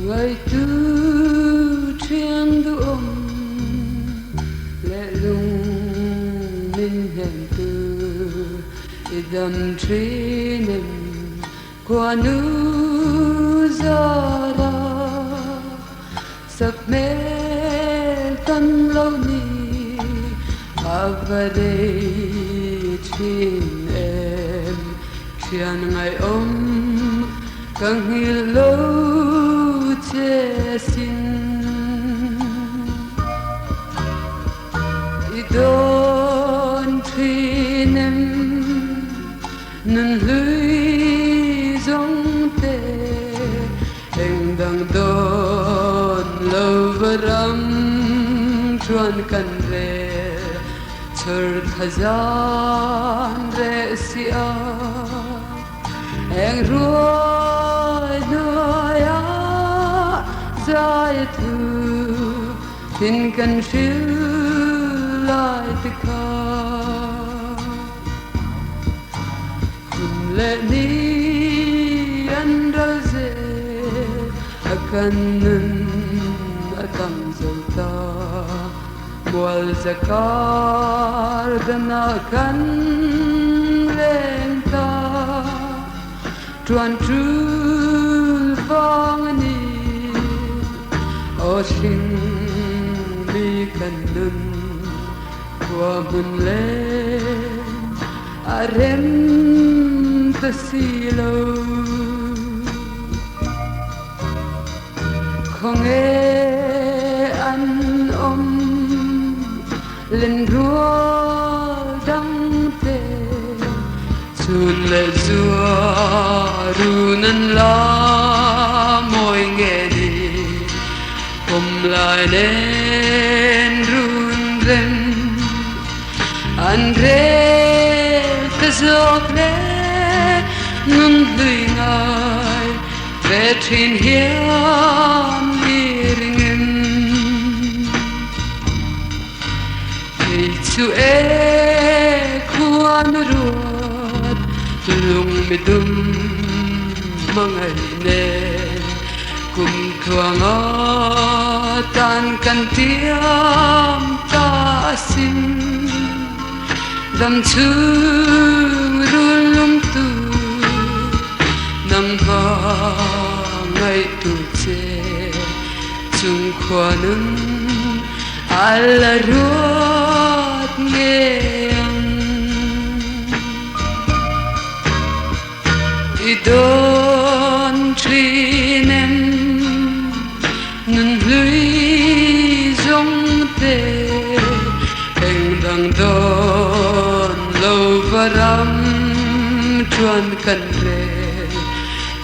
ngày tu thiên du lệ lung ninh hẹn tư idam tri nem qua nu zara sắc mê tan lâu ni avade thin em thian ngày càng hi lâu che xin idon thin em nên lưới giống tê em đang đón lâu và rắm chuan cần về chờ thời gian để xia em rồi nơi á dài thu tin cần phiêu lại từ lệ ni anh ra dễ akan atang zolta wal zakar dan akan lenta tuan trul vang ni o sing mi kanun qua mun lên arem ta silo không nghe ăn lên rùa đắng tê chun lệ rùa runan la môi nghe đi cùng lại nên run rem anh rê ta giọt lệ nun lười ngài về trên hian reng chu e khuan ruột lung mi dum mangai ne cùng thuang a tan kan tiam ta sin dam chu rulum tu nam ha ngai tu che chung khoanun alla ruột ngang idon trinem nun lưới giống tê anh đang đón lâu và rắm chuan cần về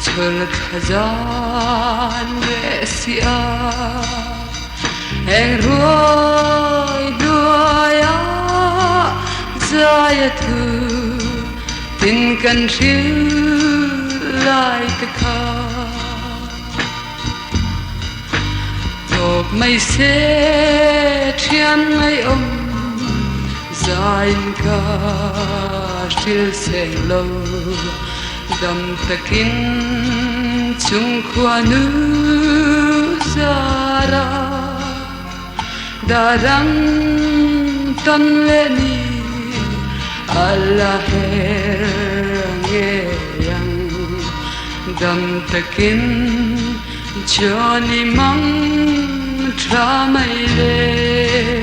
chờ thời gian để xia anh rồi đuôi á dài thu tin cần chiếu lại tất cả đột mây xe thiên ngày dài cả chiều xe lâu đầm takin chung khoa nữ ra ra darang tan leni Allah ngeyang dam takin Johnny mang tra mai le